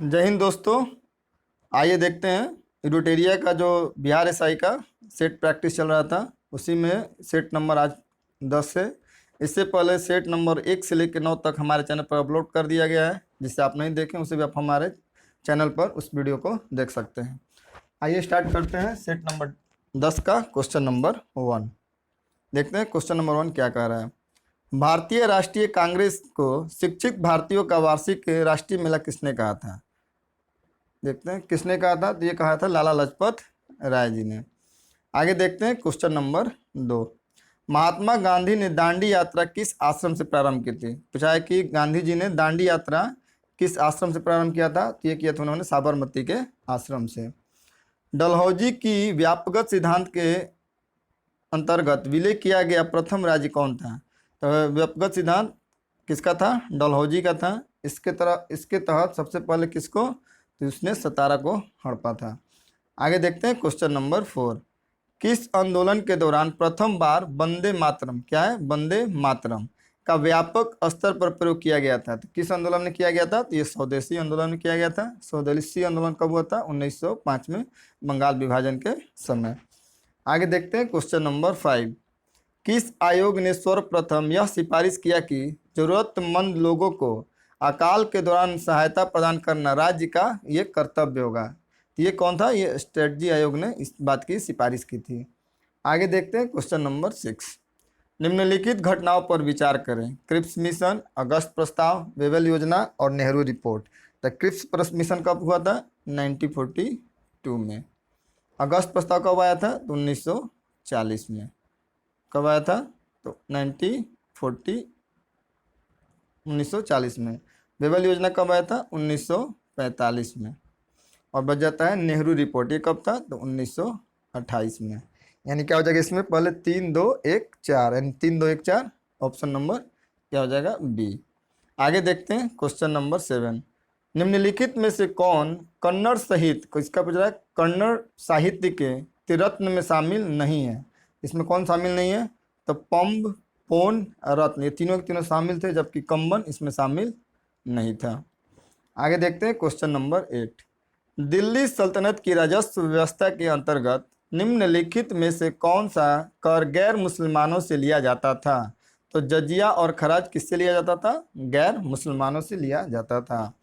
जय हिंद दोस्तों। आइए देखते हैं एडुटेरिया का जो बिहार एसआई का सेट प्रैक्टिस चल रहा था उसी में सेट नंबर आज 10 है। इससे पहले सेट नंबर 1 से लेकर 9 तक हमारे चैनल पर अपलोड कर दिया गया है। जिससे आप नहीं देखें उसे भी आप हमारे चैनल पर उस वीडियो को देख सकते हैं। आइए स्टार्ट करते हैं सेट नंबर 10 का क्वेश्चन नंबर 1। देखते हैं क्वेश्चन नंबर 1 क्या कह रहा है। भारतीय राष्ट्रीय कांग्रेस को शिक्षित भारतीयों का वार्षिक राष्ट्रीय मेला किसने कहा था। देखते हैं किसने कहा था, तो ये कहा था लाला लाजपत राय जी ने। आगे देखते हैं क्वेश्चन नंबर 2। महात्मा गांधी ने दांडी यात्रा किस आश्रम से प्रारंभ की थी। पूछा है कि गांधी जी ने दांडी यात्रा किस आश्रम से प्रारंभ किया था, तो ये किया था उन्होंने साबरमती के आश्रम से। डलहौजी की व्यापक सिद्धांत के अंतर्गत विलय किया गया प्रथम राज्य कौन था। तो व्यापक सिद्धांत किसका था, डलहौजी का था। इसके तहत सबसे पहले किसको, तो उसने सतारा को हड़पा था। आगे देखते हैं क्वेश्चन नंबर 4। किस आंदोलन के दौरान प्रथम बार वंदे मातरम, क्या है वंदे मातरम का व्यापक स्तर पर प्रयोग किया गया था। तो किस आंदोलन में किया गया था, तो ये स्वदेशी आंदोलन में किया गया था। स्वदेशी आंदोलन कब हुआ था, 1905 में बंगाल विभाजन के समय। आगे देखते हैं क्वेश्चन नंबर 5। किस आयोग ने सर्वप्रथम यह सिफारिश किया कि जरूरतमंद लोगों को अकाल के दौरान सहायता प्रदान करना राज्य का ये कर्तव्य होगा। तो ये कौन था, ये स्ट्रेटजी आयोग ने इस बात की सिफारिश की थी। आगे देखते हैं क्वेश्चन नंबर 6। निम्नलिखित घटनाओं पर विचार करें। क्रिप्स मिशन, अगस्त प्रस्ताव, वेवेल योजना और नेहरू रिपोर्ट। तो क्रिप्स मिशन कब हुआ था, 1942 में। अगस्त प्रस्ताव कब आया था, तो 1940 में। कब आया था, तो 1940 में। वेवेल योजना कब आया था, 1945 में। और बच जाता है नेहरू रिपोर्ट, ये कब था, तो 1928 में। यानी क्या हो जाएगा इसमें, पहले 3 2 1 4, यानी 3 2 1 4 ऑप्शन नंबर क्या हो जाएगा, बी। आगे देखते हैं क्वेश्चन नंबर 7। निम्नलिखित में से कौन कन्नड़ साहित्य को, इसका पूछ रहा है कन्नड़ साहित्य के त्रिरत्न में शामिल नहीं है। इसमें कौन शामिल नहीं है, तो पंब, पोन, रत्न, ये तीनों के तीनों शामिल थे, जबकि कंबन इसमें शामिल नहीं था। आगे देखते हैं क्वेश्चन नंबर 8। दिल्ली सल्तनत की राजस्व व्यवस्था के अंतर्गत निम्नलिखित में से कौन सा कर गैर मुसलमानों से लिया जाता था। तो जजिया और खराज किससे लिया जाता था, गैर मुसलमानों से लिया जाता था।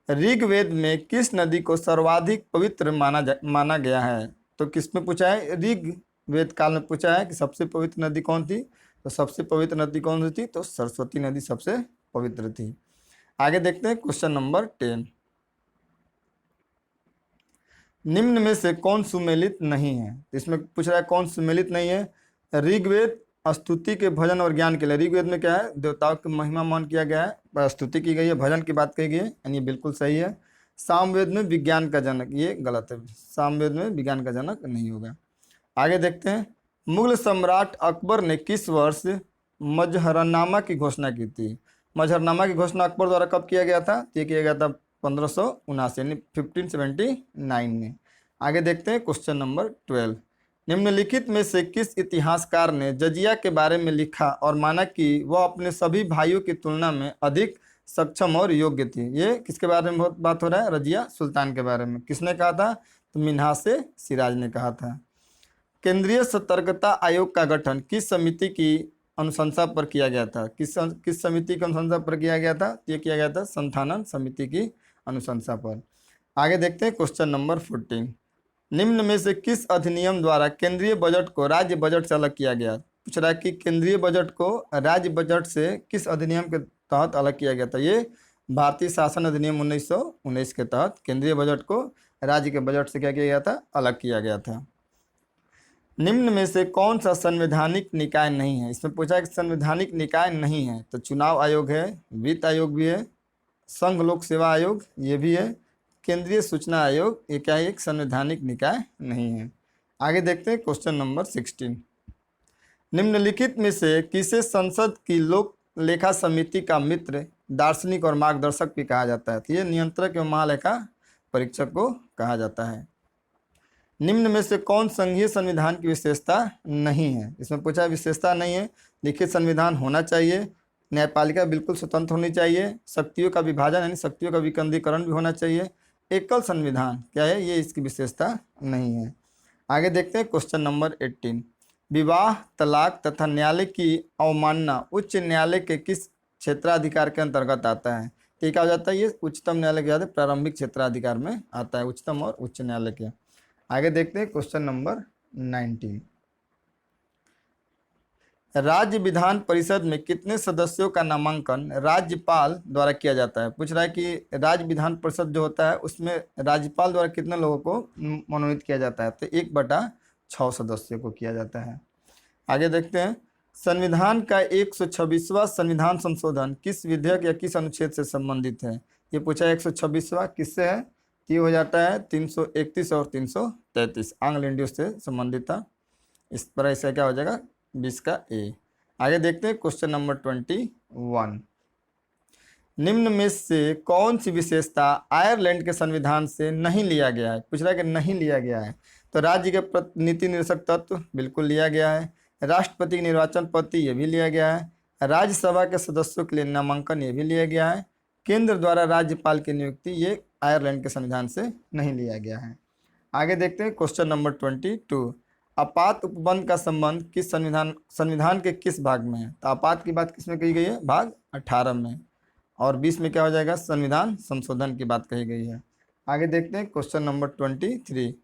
ऋग्वेद में किस नदी को सर्वाधिक पवित्र माना गया है। तो किस में पूछा है, ऋग्वेद काल में पूछा है कि सबसे पवित्र नदी कौन थी। तो सबसे पवित्र नदी कौन सी थी, तो सरस्वती नदी सबसे पवित्र थी। आगे देखते हैं क्वेश्चन नंबर 10। निम्न में से कौन सुमेलित नहीं है। इसमें पूछ रहा है कौन सुमेलित नहीं है। ऋग्वेद स्तुति के भजन और ज्ञान के लिए, ऋग्वेद में क्या है, देवताओं की महिमा मान किया गया है, स्तुति की गई है, भजन की बात कही गई है, यानी बिल्कुल सही है। सामवेद में विज्ञान का जनक, ये गलत है, सामवेद में विज्ञान का जनक नहीं होगा। आगे देखते हैं, मुगल सम्राट अकबर ने किस वर्ष मजहरनामा की घोषणा की थी। मजहरनामा की घोषणा अकबर द्वारा कब किया गया था, ये किया गया था 1579 यानी 1579 में। आगे देखते हैं क्वेश्चन नंबर 12। निम्नलिखित में से किस इतिहासकार ने जजिया के बारे में लिखा और माना कि वह अपने सभी भाइयों की तुलना में अधिक सक्षम और योग्य थी। ये किसके बारे में बहुत बात हो रहा है, रजिया सुल्तान के बारे में। किसने कहा था, तो मिन्हास ए सिराज ने कहा था। केंद्रीय सतर्कता आयोग का गठन किस समिति की अनुशंसा पर किया गया था। किस समिति की अनुशंसा पर किया गया था, ये किया गया था संथानन समिति की अनुशंसा पर। आगे देखते हैं क्वेश्चन नंबर 14। निम्न में से किस अधिनियम द्वारा केंद्रीय बजट को राज्य बजट से अलग किया गया। पूछ रहा है कि केंद्रीय बजट को राज्य बजट से किस अधिनियम के तहत अलग किया गया था। ये भारतीय शासन अधिनियम 1919 के तहत केंद्रीय बजट को राज्य के बजट से क्या किया गया था, अलग किया गया था। निम्न में से कौन सा संवैधानिक निकाय नहीं है। इसमें पूछा है कि संवैधानिक निकाय नहीं है, तो चुनाव आयोग है, वित्त आयोग भी है, संघ लोक सेवा आयोग ये भी है, केंद्रीय सूचना आयोग, ये क्या है, एक संवैधानिक निकाय नहीं है। आगे देखते हैं क्वेश्चन नंबर 16। निम्नलिखित में से किसे संसद की लोक लेखा समिति का मित्र, दार्शनिक और मार्गदर्शक भी कहा जाता है। तो ये नियंत्रक एवं महालेखा परीक्षक को कहा जाता है। निम्न में से कौन संघीय संविधान की विशेषता नहीं है। इसमें पूछा विशेषता नहीं है, लिखित संविधान होना चाहिए, न्यायपालिका बिल्कुल स्वतंत्र होनी चाहिए, शक्तियों का विभाजन यानी शक्तियों का विकेंद्रीकरण भी होना चाहिए, एकल संविधान क्या है ये इसकी विशेषता नहीं है। आगे देखते हैं क्वेश्चन नंबर 18। विवाह, तलाक तथा न्यायालय की अवमानना उच्च न्यायालय के किस क्षेत्राधिकार के अंतर्गत आता है? तो ये क्या हो जाता है, ये उच्चतम न्यायालय के प्रारंभिक क्षेत्राधिकार में आता है, उच्चतम और उच्च न्यायालय के। आगे देखते हैं क्वेश्चन नंबर 19। राज्य विधान परिषद में कितने सदस्यों का नामांकन राज्यपाल द्वारा किया जाता है? पूछ रहा है कि राज्य विधान परिषद जो होता है उसमें राज्यपाल द्वारा कितने लोगों को मनोनीत किया जाता है? तो 1/6 सदस्यों को किया जाता है। आगे देखते हैं, संविधान का 126वां संविधान संशोधन किस विधेयक या किस अनुच्छेद से संबंधित है? ये पूछा है 126वां किससे है? ये हो जाता है 331 और 333 एंग्लो इंडियन से संबंधित था। इस पर ऐसा क्या हो जाएगा 20 का ए। आगे देखते हैं क्वेश्चन नंबर 21। निम्न में से कौन सी विशेषता आयरलैंड के संविधान से नहीं लिया गया है? पूछ रहा है कि नहीं लिया गया है। तो राज्य के नीति निर्देशक तत्व बिल्कुल लिया गया है, राष्ट्रपति निर्वाचन पद्धति ये भी लिया गया है, राज्यसभा के सदस्यों के लिए नामांकन ये भी लिया गया है, केंद्र द्वारा राज्यपाल की नियुक्ति ये आयरलैंड के संविधान से नहीं लिया गया है। आगे देखते हैं क्वेश्चन नंबर 22। आपात उपबंध का संबंध किस संविधान के किस भाग में है? तो आपात की बात किस में कही गई है? भाग 18 में। और 20 में क्या हो जाएगा? संविधान संशोधन की बात कही गई है। आगे देखते हैं क्वेश्चन नंबर 23।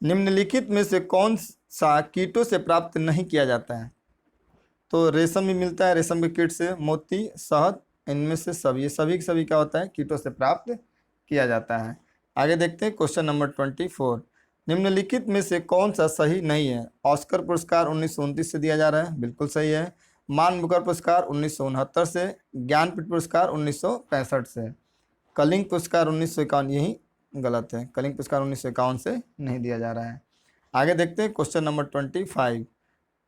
निम्नलिखित में से कौन सा कीटों से प्राप्त नहीं किया जाता है? तो रेशम भी मिलता है, रेशम के कीट से, मोती, शहद, इनमें से सभी क्या होता है? कीटों से प्राप्त किया जाता है। आगे देखते हैं क्वेश्चन नंबर 24। निम्नलिखित में से कौन सा सही नहीं है? ऑस्कर पुरस्कार 1929 से दिया जा रहा है, बिल्कुल सही है। मान बुकर पुरस्कार 1969 से, ज्ञानपीठ पुरस्कार 1965 से, कलिंग पुरस्कार 1951, यही गलत है, कलिंग पुरस्कार 1951 से नहीं दिया जा रहा है। आगे देखते हैं क्वेश्चन नंबर 25।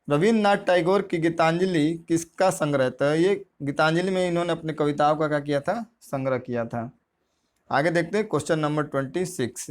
रविन्द्रनाथ टैगोर की गीतांजलि किसका संग्रह था? ये गीतांजलि में इन्होंने अपने कविताओं का क्या किया था? संग्रह किया था। आगे देखते हैं क्वेश्चन नंबर 26।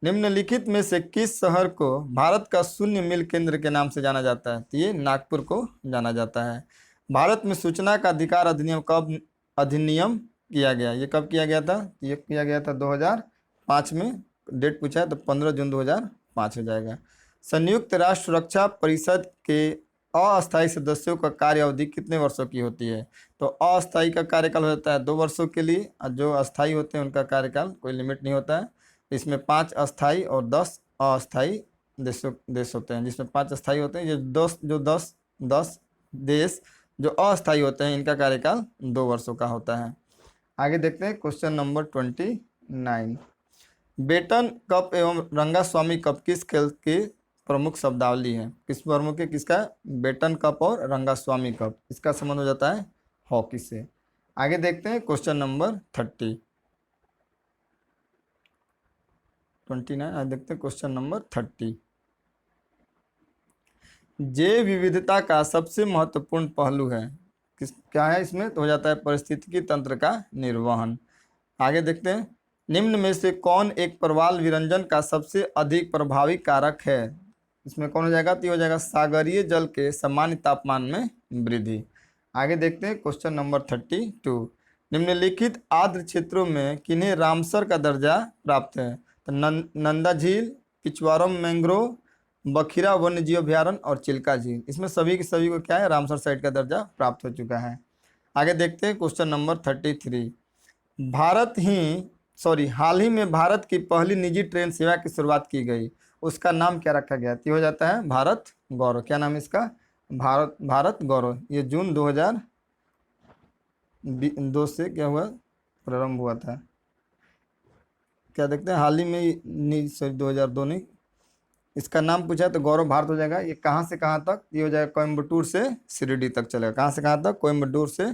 निम्नलिखित में से किस शहर को भारत का शून्य मील केंद्र के नाम से जाना जाता है? तो ये नागपुर को जाना जाता है। भारत में सूचना का अधिकार अधिनियम कब अधिनियम किया गया? ये कब किया गया था? ये किया गया था 2005 में। डेट पूछा है तो 15 जून 2005 हो जाएगा। संयुक्त राष्ट्र सुरक्षा परिषद के अस्थायी सदस्यों का कार्य अवधि कितने वर्षों की होती है? तो अस्थायी का कार्यकाल होता है 2 वर्षों के लिए, और जो अस्थायी होते हैं उनका कार्यकाल कोई लिमिट नहीं होता है। इसमें 5 अस्थायी और 10 अस्थायी देश होते हैं। जिसमें 5 अस्थायी होते हैं, जो 10 देश जो अस्थायी होते हैं इनका कार्यकाल 2 वर्षों का होता है। आगे देखते हैं क्वेश्चन नंबर 29। बेटन कप एवं रंगास्वामी कप किस खेल की प्रमुख शब्दावली है? किस प्रमुख के किसका? बेटन कप और रंगास्वामी कप, इसका संबंध हो जाता है हॉकी से। आगे देखते हैं क्वेश्चन नंबर 29। आज देखते हैं क्वेश्चन नंबर 30। जैव विविधता का सबसे महत्वपूर्ण पहलू है क्या है इसमें? तो हो जाता है पारिस्थितिकी तंत्र का निर्वहन। आगे देखते हैं, निम्न में से कौन एक प्रवाल विरंजन का सबसे अधिक प्रभावी कारक है? इसमें कौन हो जाएगा? तो हो जाएगा सागरीय जल के सामान्य तापमान में वृद्धि। आगे देखते हैं क्वेश्चन नंबर 32। निम्नलिखित आर्द्र क्षेत्रों में किन्हें रामसर का दर्जा प्राप्त है? तो नंदा झील, पिछवारम मैंग्रोव, बखिरा वन्य जीव अभ्यारण्य और चिल्का झील, इसमें सभी के सभी को क्या है? रामसर साइट का दर्जा प्राप्त हो चुका है। आगे देखते हैं क्वेश्चन नंबर 33। हाल ही में भारत की पहली निजी ट्रेन सेवा की शुरुआत की गई, उसका नाम क्या रखा गया? तो हो जाता है भारत गौरव। क्या नाम है इसका? भारत गौरव। ये जून 2002 से क्या हुआ? प्रारंभ हुआ था। क्या देखते हैं हाल ही में 2002 नहीं, इसका नाम पूछा तो गौरव भारत हो जाएगा। ये कहाँ से कहाँ तक? ये हो जाएगा कोयम्बटूर से शिरडी तक चलेगा। कहाँ से कहाँ तक? कोयम्बटूर से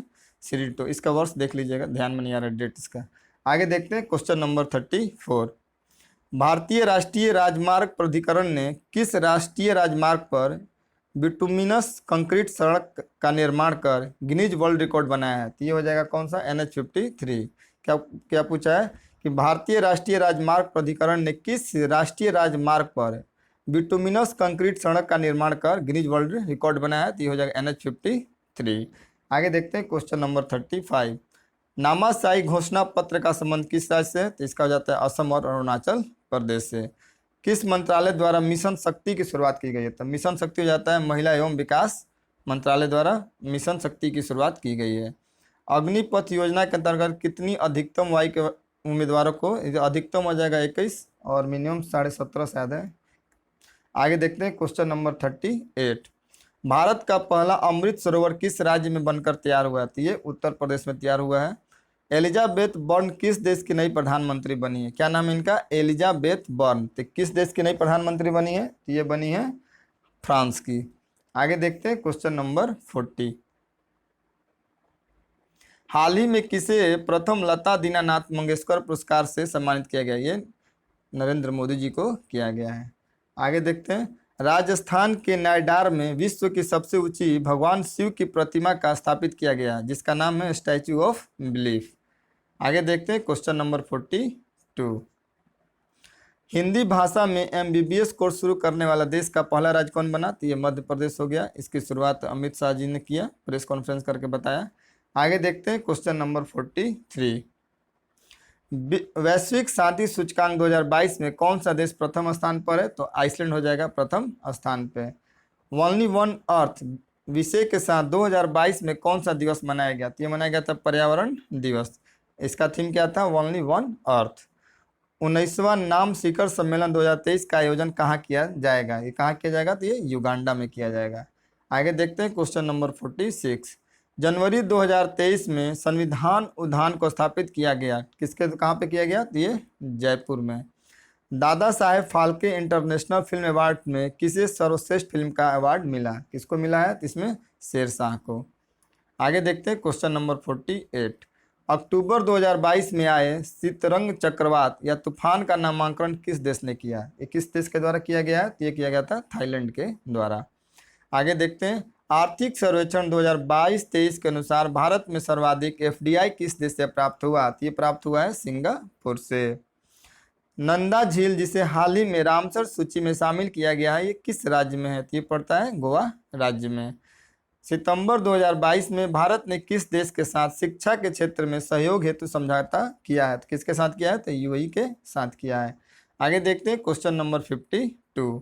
शिरडी। तो इसका वर्ष देख लीजिएगा, ध्यान में नहीं आ रहा डेट इसका। आगे देखते हैं क्वेश्चन नंबर 34। भारतीय राष्ट्रीय राजमार्ग प्राधिकरण ने किस राष्ट्रीय राजमार्ग पर बिटुमिनस कंक्रीट सड़क का निर्माण कर गिनीज वर्ल्ड रिकॉर्ड बनाया है? तो ये हो जाएगा कौन सा? NH-53। क्या पूछा है कि भारतीय राष्ट्रीय राजमार्ग प्राधिकरण ने किस राष्ट्रीय राजमार्ग पर बिटुमिनस कंक्रीट सड़क का निर्माण कर गिनीज वर्ल्ड रिकॉर्ड बनाया है? तो ये हो जाएगा NH-53। 3। आगे देखते हैं क्वेश्चन नंबर 35। नामाशाही घोषणा पत्र का संबंध किस राज्य से है? तो इसका हो जाता है असम और अरुणाचल प्रदेश से। किस मंत्रालय द्वारा मिशन शक्ति की शुरुआत की गई है? तो मिशन शक्ति हो जाता है महिला एवं विकास मंत्रालय द्वारा मिशन शक्ति की शुरुआत की गई है। अग्निपथ योजना के अंतर्गत कितनी अधिकतम आयु के उम्मीदवारों को, अधिकतम हो जाएगा 21 और मिनिमम 17.5 शायद है। आगे देखते हैं क्वेश्चन नंबर 38। भारत का पहला अमृत सरोवर किस राज्य में बनकर तैयार हुआ है? तो ये उत्तर प्रदेश में तैयार हुआ है। एलिजाबेथ बर्न किस देश की नई प्रधानमंत्री बनी है? क्या नाम है इनका? Elizabeth burn. तो किस देश की नई प्रधानमंत्री बनी है? तो ये बनी है फ्रांस की। आगे देखते हैं क्वेश्चन नंबर 40। हाल ही में किसे प्रथम लता दीनानाथ मंगेशकर पुरस्कार से सम्मानित किया गया? ये नरेंद्र मोदी जी को किया गया है। आगे देखते हैं राजस्थान के नायडार में विश्व की सबसे ऊंची भगवान शिव की प्रतिमा का स्थापित किया गया है, जिसका नाम है स्टैच्यू ऑफ बिलीफ। आगे देखते हैं क्वेश्चन नंबर 42। हिंदी भाषा में MBBS कोर्स शुरू करने वाला देश का पहला राज्य कौन बना? तो ये मध्य प्रदेश हो गया। इसकी शुरुआत अमित शाह जी ने किया, प्रेस कॉन्फ्रेंस करके बताया। आगे देखते हैं क्वेश्चन नंबर 43। वैश्विक शांति सूचकांक 2022 में कौन सा देश प्रथम स्थान पर है? तो आइसलैंड हो जाएगा प्रथम स्थान पे। ओनली वन अर्थ विषय के साथ 2022 में कौन सा दिवस मनाया गया? तो ये मनाया गया था पर्यावरण दिवस। इसका थीम क्या था? Only one earth. 19वां नाम शिखर सम्मेलन 2023 का आयोजन कहाँ किया जाएगा? ये कहाँ किया जाएगा? तो ये युगांडा में किया जाएगा। आगे देखते हैं क्वेश्चन नंबर 46। जनवरी 2023 में संविधान उद्यान को स्थापित किया गया, किसके कहाँ पे किया गया? तो ये जयपुर में। Dada Saheb Phalke international film award में किसे सर्वश्रेष्ठ फिल्म का अवार्ड मिला? किसको मिला है? तो इसमें शेरशाह को। आगे देखते हैं क्वेश्चन नंबर 48। अक्टूबर 2022 में आए शीतरंग चक्रवात या तूफान का नामांकन किस देश ने किया? ये किस देश के द्वारा किया गया है? तो ये किया गया था थाईलैंड के द्वारा। आगे देखते हैं आर्थिक सर्वेक्षण 2022-23 के अनुसार भारत में सर्वाधिक FDI किस देश से प्राप्त हुआ? तो ये प्राप्त हुआ है सिंगापुर से। नंदा झील जिसे हाल ही में रामसर सूची में शामिल किया गया है, ये किस राज्य में है? तो ये पड़ता है गोवा राज्य में। सितंबर 2022 में भारत ने किस देश के साथ शिक्षा के क्षेत्र में सहयोग हेतु समझौता किया है? तो किसके साथ किया है? तो UAE के साथ किया है। आगे देखते हैं क्वेश्चन नंबर 52।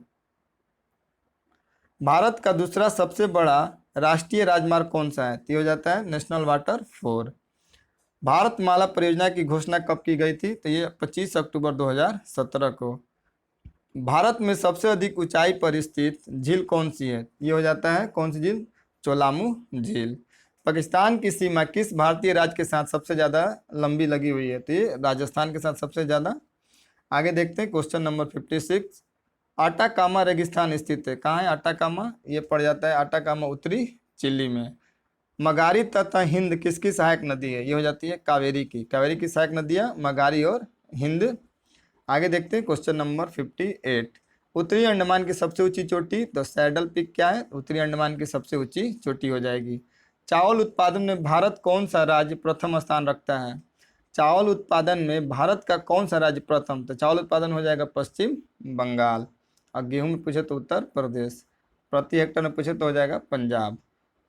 भारत का दूसरा सबसे बड़ा राष्ट्रीय राजमार्ग कौन सा है? तो हो जाता है नेशनल वाटर 4। भारतमाला परियोजना की घोषणा कब की गई थी? तो ये 25 अक्टूबर 2017 को। भारत में सबसे अधिक ऊंचाई पर स्थित झील कौन सी है? ये हो जाता है कौन सी झील? चोलामू झील। पाकिस्तान की सीमा किस भारतीय राज्य के साथ सबसे ज़्यादा लंबी लगी हुई है? तो ये राजस्थान के साथ सबसे ज़्यादा। आगे देखते हैं क्वेश्चन नंबर 56। आटाकामा रेगिस्तान स्थित है, कहाँ है आटाकामा? ये पड़ जाता है आटाकामा उत्तरी चिली में। मगारी तथा हिंद किसकी सहायक नदी है? ये हो जाती है कावेरी की। कावेरी की सहायक नदियाँ मगारी और हिंद। आगे देखते हैं क्वेश्चन नंबर 58। उत्तरी अंडमान की सबसे ऊंची चोटी? तो सैडल पीक क्या है? उत्तरी अंडमान की सबसे ऊंची चोटी हो जाएगी। चावल उत्पादन में भारत कौन सा राज्य प्रथम स्थान रखता है? चावल उत्पादन में भारत का कौन सा राज्य प्रथम? तो चावल उत्पादन हो जाएगा पश्चिम बंगाल। और गेहूं में पूछे तो उत्तर प्रदेश। प्रति हेक्टेयर में पूछे तो हो जाएगा पंजाब।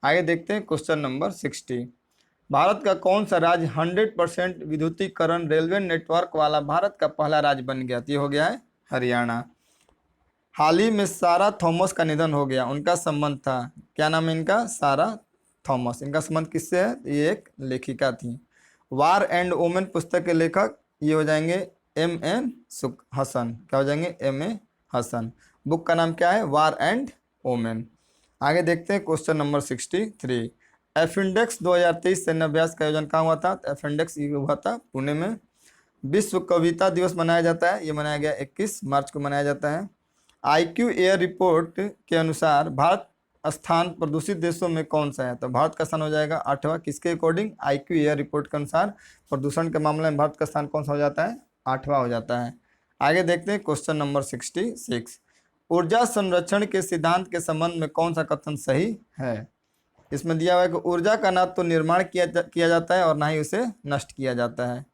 आगे देखते हैं क्वेश्चन नंबर 60। भारत का कौन सा राज्य 100% विद्युतीकरण रेलवे नेटवर्क वाला भारत का पहला राज्य बन गया? ये हो गया है हरियाणा। हाल ही में सारा थॉमस का निधन हो गया, उनका संबंध था, क्या नाम है इनका? सारा थॉमस। इनका संबंध किससे है? ये एक लेखिका थी। वार एंड वोमेन पुस्तक के लेखक ये हो जाएंगे M.N. हसन। क्या हो जाएंगे? M.A. हसन। बुक का नाम क्या है? War and women. आगे देखते हैं क्वेश्चन नंबर 63। एफिंडेक्स 2023 सैन्य अभ्यास का आयोजन कहाँ हुआ था? तो एफिंडेक्स ये हुआ था पुणे में। विश्व कविता दिवस मनाया जाता है, ये मनाया गया 21 मार्च को मनाया जाता है। IQ एयर रिपोर्ट के अनुसार भारत स्थान प्रदूषित देशों में कौन सा है? तो भारत का स्थान हो जाएगा 8वां। किसके अकॉर्डिंग? IQ एयर रिपोर्ट के अनुसार प्रदूषण के मामले में भारत का स्थान कौन सा हो जाता है? 8वां हो जाता है। आगे देखते हैं क्वेश्चन नंबर 66। ऊर्जा संरक्षण के सिद्धांत के संबंध में कौन सा कथन सही है? इसमें दिया हुआ है कि ऊर्जा का ना तो निर्माण किया जाता है और ना ही उसे नष्ट किया जाता है।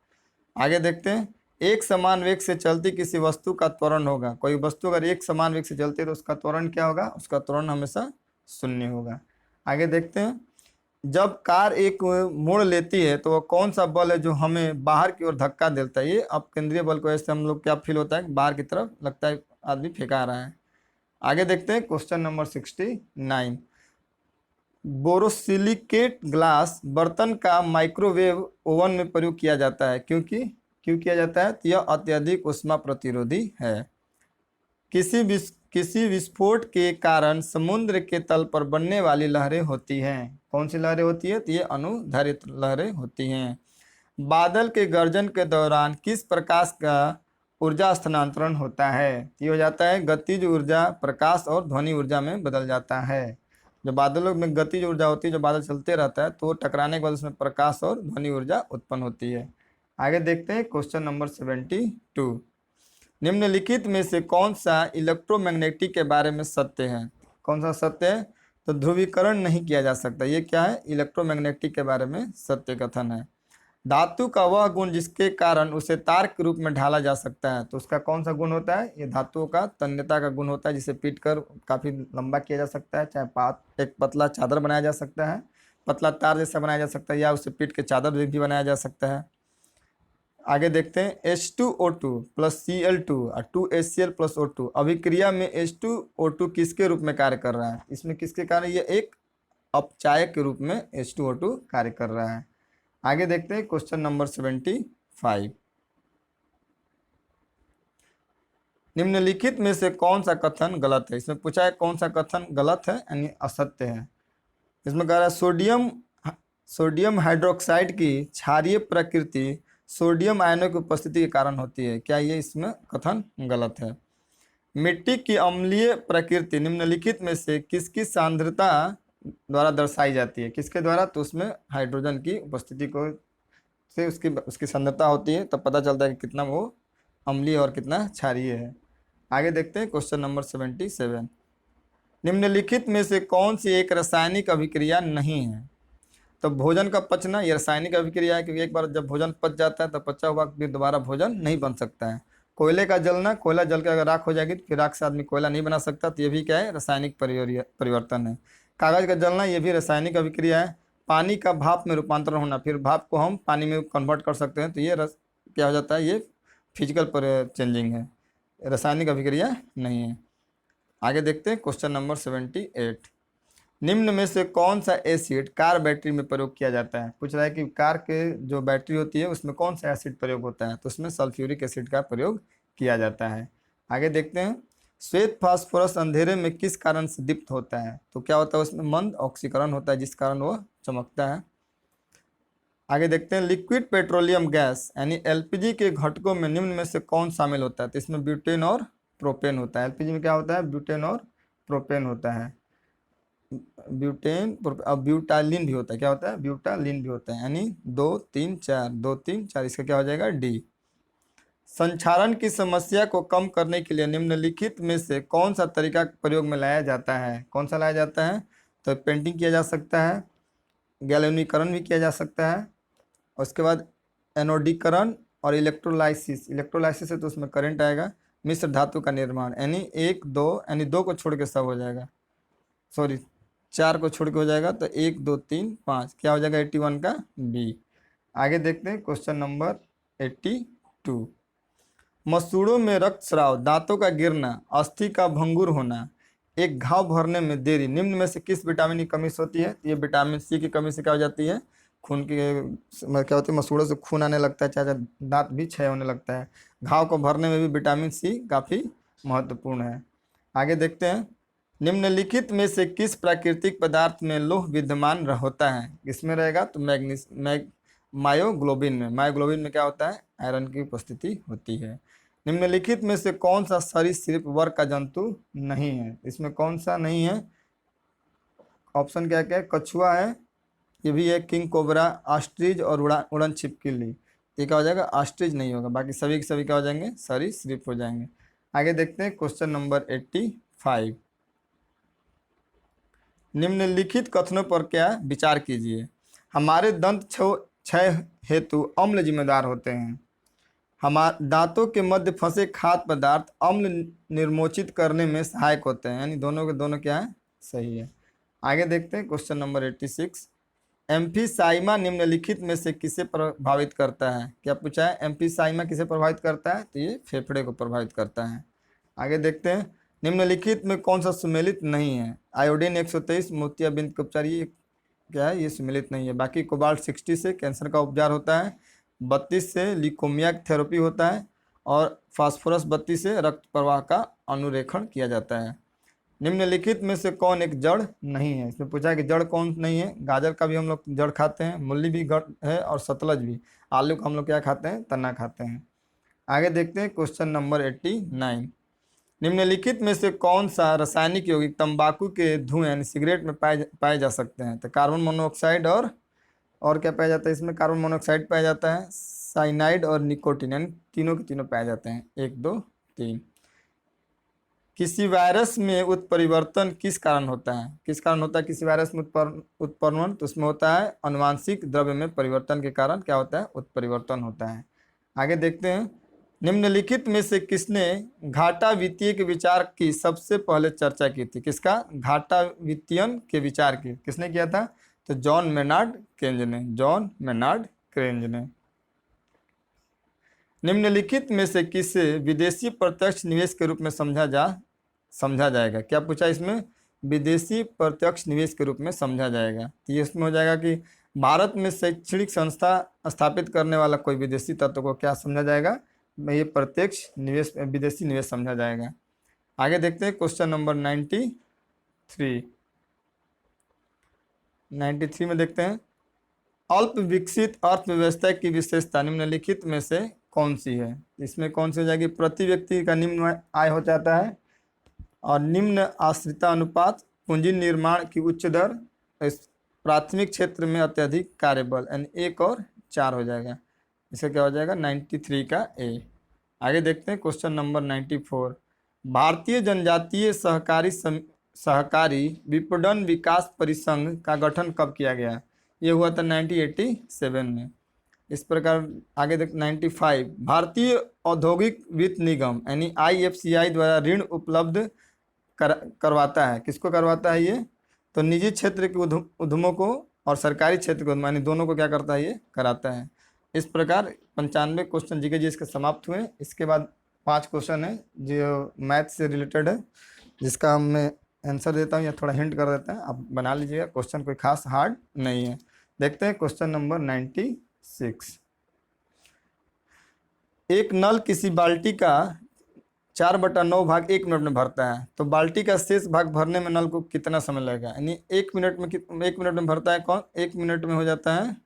आगे देखते हैं एक समान वेग से चलती किसी वस्तु का त्वरण होगा। कोई वस्तु अगर एक समान वेग से चलती है तो उसका त्वरण क्या होगा? उसका त्वरण हमेशा 0 होगा। आगे देखते हैं जब कार एक मोड़ लेती है तो वह कौन सा बल है जो हमें बाहर की ओर धक्का देता है? ये अपकेंद्रीय बल को ऐसे हम लोग क्या फील होता है, बाहर की तरफ लगता है आदमी फेंका रहा है। आगे देखते हैं क्वेश्चन नंबर 69। बोरोसिलिकेट ग्लास बर्तन का माइक्रोवेव ओवन में प्रयोग किया जाता है, क्योंकि क्यों किया जाता है? तो यह अत्यधिक उष्मा प्रतिरोधी है। किसी विस्फोट के कारण समुद्र के तल पर बनने वाली लहरें होती हैं। कौन सी लहरें होती है? तो ये अनुदैर्घ्य लहरें होती हैं। बादल के गर्जन के दौरान किस प्रकाश का ऊर्जा स्थानांतरण होता है? ये हो जाता है गतिज ऊर्जा प्रकाश और ध्वनि ऊर्जा में बदल जाता है। जब बादलों में गतिज ऊर्जा होती है, जब बादल चलते रहता है तो टकराने के बाद उसमें प्रकाश और ध्वनि ऊर्जा उत्पन्न होती है। आगे देखते हैं क्वेश्चन नंबर 72। निम्नलिखित में से कौन सा इलेक्ट्रोमैग्नेटिक के बारे में सत्य है? कौन सा सत्य है? तो ध्रुवीकरण नहीं किया जा सकता। ये क्या है? इलेक्ट्रोमैग्नेटिक के बारे में सत्य कथन है। धातु का वह गुण जिसके कारण उसे तार के रूप में ढाला जा सकता है, तो उसका कौन सा गुण होता है? ये धातुओं का तन्यता का गुण होता है, जिसे पीट कर काफी लंबा किया जा सकता है। चाहे एक पतला चादर बनाया जा सकता है, पतला तार जैसा बनाया जा सकता है, या उसे पीट के चादर भी बनाया जा सकता है। आगे देखते हैं H2O2 प्लस Cl2 और 2HCl प्लस O2 अभिक्रिया में H2O2 किसके रूप में कार्य कर रहा है? इसमें किसके कारण? ये एक अपचायक के रूप में H2O2 कार्य कर रहा है। आगे देखते हैं क्वेश्चन नंबर 75। निम्नलिखित में से कौन सा कथन गलत है? इसमें पूछा है कौन सा कथन गलत है यानी असत्य है। इसमें कह रहा है सोडियम हाइड्रोक्साइड की क्षारीय प्रकृति सोडियम आयनों की उपस्थिति के कारण होती है। क्या ये इसमें कथन गलत है? मिट्टी की अम्लीय प्रकृति निम्नलिखित में से किसकी सांद्रता द्वारा दर्शाई जाती है? किसके द्वारा? तो उसमें हाइड्रोजन की उपस्थिति को से उसकी सांद्रता होती है, तब पता चलता है कि कितना वो अम्लीय और कितना क्षारीय है। आगे देखते हैं क्वेश्चन नंबर 77। निम्नलिखित में से कौन सी एक रासायनिक अभिक्रिया नहीं है? तो भोजन का पचना ये रासायनिक अभिक्रिया है, क्योंकि एक बार जब भोजन पच जाता है तो पचा हुआ फिर दोबारा भोजन नहीं बन सकता है। कोयले का जलना, कोयला जल के अगर राख हो जाएगी तो फिर राख से आदमी कोयला नहीं बना सकता, तो ये भी क्या है? रासायनिक परिवर्तन है। कागज का जलना ये भी रासायनिक अभिक्रिया है। पानी का भाप में रूपांतरण होना, फिर भाप को हम पानी में कन्वर्ट कर सकते हैं, तो ये क्या हो जाता है? ये फिजिकल चेंजिंग है, रासायनिक अभिक्रिया नहीं है। आगे देखते हैं क्वेश्चन नंबर 78। निम्न में से कौन सा एसिड कार बैटरी में प्रयोग किया जाता है? पूछ रहा है कि कार के जो बैटरी होती है उसमें कौन सा एसिड प्रयोग होता है, तो उसमें सल्फ्यूरिक एसिड का प्रयोग किया जाता है। आगे देखते हैं श्वेत फास्फोरस अंधेरे में किस कारण से दीप्त होता है? तो क्या होता है? उसमें मंद ऑक्सीकरण होता है, जिस कारण वो चमकता है। आगे देखते हैं लिक्विड पेट्रोलियम गैस यानी एलपीजी के घटकों में निम्न में से कौन शामिल होता है? तो इसमें ब्यूटेन और प्रोपेन होता है। एलपीजी में क्या होता है? ब्यूटेन और प्रोपेन होता है। ब्यूटालिन भी होता है। क्या होता है? ब्यूटालिन भी होता है, यानी 2 3 4 2 3 4, इसका क्या हो जाएगा? डी। संक्षारण की समस्या को कम करने के लिए निम्नलिखित में से कौन सा तरीका प्रयोग में लाया जाता है? कौन सा लाया जाता है? तो पेंटिंग किया जा सकता है, गैल्वेनीकरण भी किया जा सकता है, उसके बाद एनोडीकरण और इलेक्ट्रोलाइसिस। इलेक्ट्रोलाइसिस है तो उसमें करंट आएगा। मिश्र धातु का निर्माण यानी 1 2 यानी 2 को छोड़ के सब हो जाएगा, सॉरी 4 को छोड़ के हो जाएगा, तो 1 2 3 5 क्या हो जाएगा? 81 का बी। आगे देखते हैं क्वेश्चन नंबर 82। मसूड़ों में रक्तस्राव, दांतों का गिरना, अस्थि का भंगुर होना, एक घाव भरने में देरी निम्न में से किस विटामिन की कमी से होती है? तो ये विटामिन सी की कमी से क्या हो जाती है? खून की क्या होती है? मसूड़ों से खून आने लगता है, चाहे दांत भी क्षय होने लगता है। घाव को भरने में भी विटामिन सी काफ़ी महत्वपूर्ण है। आगे देखते हैं निम्नलिखित में से किस प्राकृतिक पदार्थ में लोह विद्यमान होता है? किसमें रहेगा? तो मायोग्लोबिन में। मायोग्लोबिन में क्या होता है? आयरन की उपस्थिति होती है। निम्नलिखित में से कौन सा सरीसृप वर्ग का जंतु नहीं है? इसमें कौन सा नहीं है? ऑप्शन क्या क्या है? कछुआ है, ये भी है, किंग कोबरा, ऑस्ट्रिच और उड़न छिपकली। ये क्या हो जाएगा? ऑस्ट्रिच नहीं होगा, बाकी सभी के सभी क्या हो जाएंगे? सरीसृप हो जाएंगे। आगे देखते हैं क्वेश्चन नंबर 85। निम्नलिखित कथनों पर क्या विचार कीजिए? हमारे दंत क्षय हेतु अम्ल जिम्मेदार होते हैं। हमारे दांतों के मध्य फंसे खाद्य पदार्थ अम्ल निर्मोचित करने में सहायक होते हैं, यानी दोनों के दोनों क्या है? सही है। आगे देखते हैं क्वेश्चन नंबर 86। एम्फीसाइमा निम्नलिखित में से किसे प्रभावित करता है? क्या पूछा है? एम्फीसाइमा किसे प्रभावित करता है? तो ये फेफड़े को प्रभावित करता है। आगे देखते हैं, निम्नलिखित में कौन सा सुमेलित नहीं है? आयोडीन 123, मोतियाबिंद का उपचार, ये क्या है? ये सुमेलित नहीं है। बाकी कोबाल्ट 60 से कैंसर का उपचार होता है, 32 से ल्यूकोमिया थेरेपी होता है, और फास्फोरस 32 से रक्त प्रवाह का अनुरेखण किया जाता है। निम्नलिखित में से कौन एक जड़ नहीं है? इसमें पूछा है कि जड़ कौन नहीं है। गाजर का भी हम लोग जड़ खाते हैं, मूली भी जड़ है, और सतलज भी। आलू का हम लोग क्या खाते हैं? तना खाते हैं। आगे देखते हैं क्वेश्चन नंबर 89। निम्नलिखित में से कौन सा रासायनिक यौगिक तंबाकू के धुएं यानी सिगरेट में पाए जा सकते हैं? तो कार्बन मोनोऑक्साइड और क्या पाया जाता है इसमें? कार्बन मोनोऑक्साइड पाया जाता है, साइनाइड और निकोटीन, यानी तीनों के तीनों पाए जाते हैं। 1 2 3। किसी वायरस में उत्परिवर्तन किस कारण होता है? किस कारण होता है किसी वायरस में उत्परिवर्तन? तो उसमें होता है अनुवांशिक द्रव्य में परिवर्तन के कारण क्या होता है? उत्परिवर्तन होता है। आगे देखते हैं, निम्नलिखित में से किसने घाटा वित्तीय के विचार की सबसे पहले चर्चा की थी? किसका? घाटा वित्तीयन के विचार की किसने किया था? तो जॉन मेनार्ड केंज ने। जॉन मेनार्ड केंज ने। निम्नलिखित में से किसे विदेशी प्रत्यक्ष निवेश के रूप में समझा जाएगा? क्या पूछा इसमें? विदेशी प्रत्यक्ष निवेश के रूप में समझा जाएगा। तो ये इसमें हो जाएगा कि भारत में शैक्षणिक संस्था स्थापित करने वाला कोई विदेशी तत्व को क्या समझा जाएगा? ये प्रत्यक्ष निवेश, विदेशी निवेश समझा जाएगा। आगे देखते हैं क्वेश्चन नंबर 93। 93 में देखते हैं, अल्प विकसित अर्थव्यवस्था की विशेषता निम्नलिखित में से कौन सी है? इसमें कौन सी हो जाएगी? प्रति व्यक्ति का निम्न आय हो जाता है, और निम्न आश्रिता अनुपात, पूंजी निर्माण की उच्च दर, इस प्राथमिक क्षेत्र में अत्यधिक कार्यबल, यानी 1 और 4 हो जाएगा। इसका क्या हो जाएगा? 93 का ए। आगे देखते हैं क्वेश्चन नंबर 94। भारतीय जनजातीय सहकारी विपणन विकास परिसंघ का गठन कब किया गया? ये हुआ था 1987 में। इस प्रकार आगे देख 95, भारतीय औद्योगिक वित्त निगम यानी IFCI द्वारा ऋण उपलब्ध करवाता है। किसको करवाता है ये? तो निजी क्षेत्र के उद्यमों को और सरकारी क्षेत्र के उद्यम, यानी दोनों को क्या करता है? ये कराता है। इस प्रकार 95 क्वेश्चन जीके जी इसके समाप्त हुए। इसके बाद 5 क्वेश्चन है जो मैथ से रिलेटेड है, जिसका मैं आंसर देता हूँ या थोड़ा हिंट कर देते हैं, आप बना लीजिएगा। क्वेश्चन कोई खास हार्ड नहीं है। देखते हैं क्वेश्चन नंबर 96। एक नल किसी बाल्टी का 4/9 भाग 1 मिनट में भरता है, तो बाल्टी का शेष भाग भरने में नल को कितना समय लगेगा? यानी 1 मिनट में 1 मिनट में भरता है कौन? 1 मिनट में हो जाता है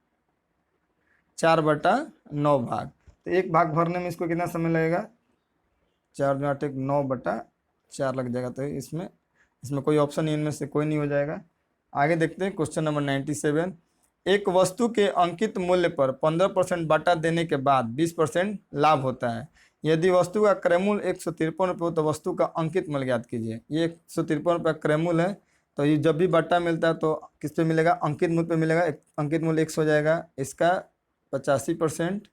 4/9 भाग। तो 1 भाग भरने में इसको कितना समय लगेगा? 4 × 8 = 9/4 लग जाएगा। तो इसमें कोई ऑप्शन इनमें से कोई नहीं हो जाएगा। आगे देखते हैं क्वेश्चन नंबर 97। एक वस्तु के अंकित मूल्य पर 15% बाटा देने के बाद 20% लाभ होता है। यदि वस्तु का क्रय मूल्य 153 रुपये हो तो वस्तु का अंकित मूल्य ज्ञात कीजिए। ये 153 रुपये क्रय मूल्य है, तो ये जब भी बाटा मिलता है तो किस पे मिलेगा? अंकित मूल्य पे मिलेगा। अंकित मूल्य 100 हो जाएगा, इसका 85%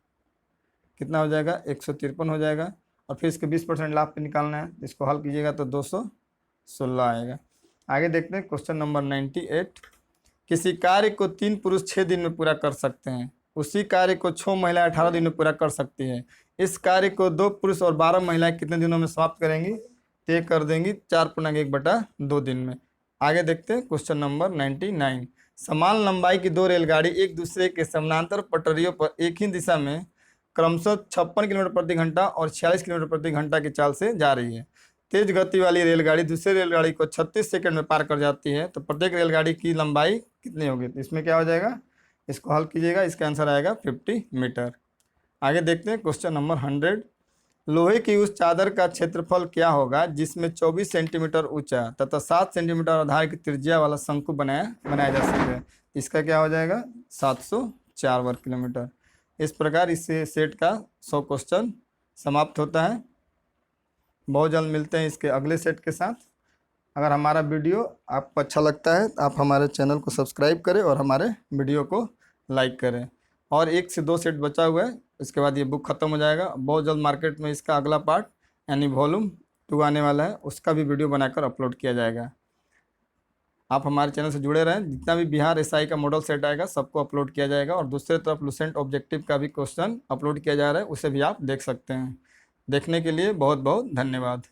कितना हो जाएगा? 153 हो जाएगा, और फिर इसके 20% लाभ पे निकालना है। इसको हल कीजिएगा तो 216 आएगा। आगे देखते हैं क्वेश्चन नंबर 98। किसी कार्य को 3 पुरुष 6 दिन में पूरा कर सकते हैं, उसी कार्य को 6 महिलाएं 18 दिन में पूरा कर सकती है। इस कार्य को 2 पुरुष और 12 महिलाएं कितने दिनों में समाप्त करेंगी? तय कर देंगी 4.1/2 दिन में। आगे देखते हैं क्वेश्चन नंबर 99। समान लंबाई की 2 रेलगाड़ी एक दूसरे के समानांतर पटरियों पर एक ही दिशा में क्रमशः 56 किलोमीटर प्रति घंटा और 46 किलोमीटर प्रति घंटा की चाल से जा रही है। तेज गति वाली रेलगाड़ी दूसरी रेलगाड़ी को 36 सेकंड में पार कर जाती है, तो प्रत्येक रेलगाड़ी की लंबाई कितनी होगी? तो इसमें क्या हो जाएगा? इसको हल कीजिएगा, इसका आंसर आएगा 50 मीटर। आगे देखते हैं क्वेश्चन नंबर 100। लोहे की उस चादर का क्षेत्रफल क्या होगा जिसमें 24 सेंटीमीटर ऊंचा तथा 7 सेंटीमीटर आधार की त्रिज्या वाला शंकु बनाया जा सके? इसका क्या हो जाएगा? 704 वर्ग किलोमीटर। इस प्रकार इस सेट का 100 क्वेश्चन समाप्त होता है। बहुत जल्द मिलते हैं इसके अगले सेट के साथ। अगर हमारा वीडियो आपको अच्छा लगता है तो आप हमारे चैनल को सब्सक्राइब करें और हमारे वीडियो को लाइक करें। और 1 से 2 सेट बचा हुआ है, इसके बाद ये बुक ख़त्म हो जाएगा। बहुत जल्द मार्केट में इसका अगला पार्ट यानी वॉल्यूम 2 आने वाला है, उसका भी वीडियो बनाकर अपलोड किया जाएगा। आप हमारे चैनल से जुड़े रहें, जितना भी बिहार एसआई का मॉडल सेट आएगा सबको अपलोड किया जाएगा, और दूसरी तरफ लुसेंट ऑब्जेक्टिव का भी क्वेश्चन अपलोड किया जा रहा है, उसे भी आप देख सकते हैं। देखने के लिए बहुत बहुत धन्यवाद।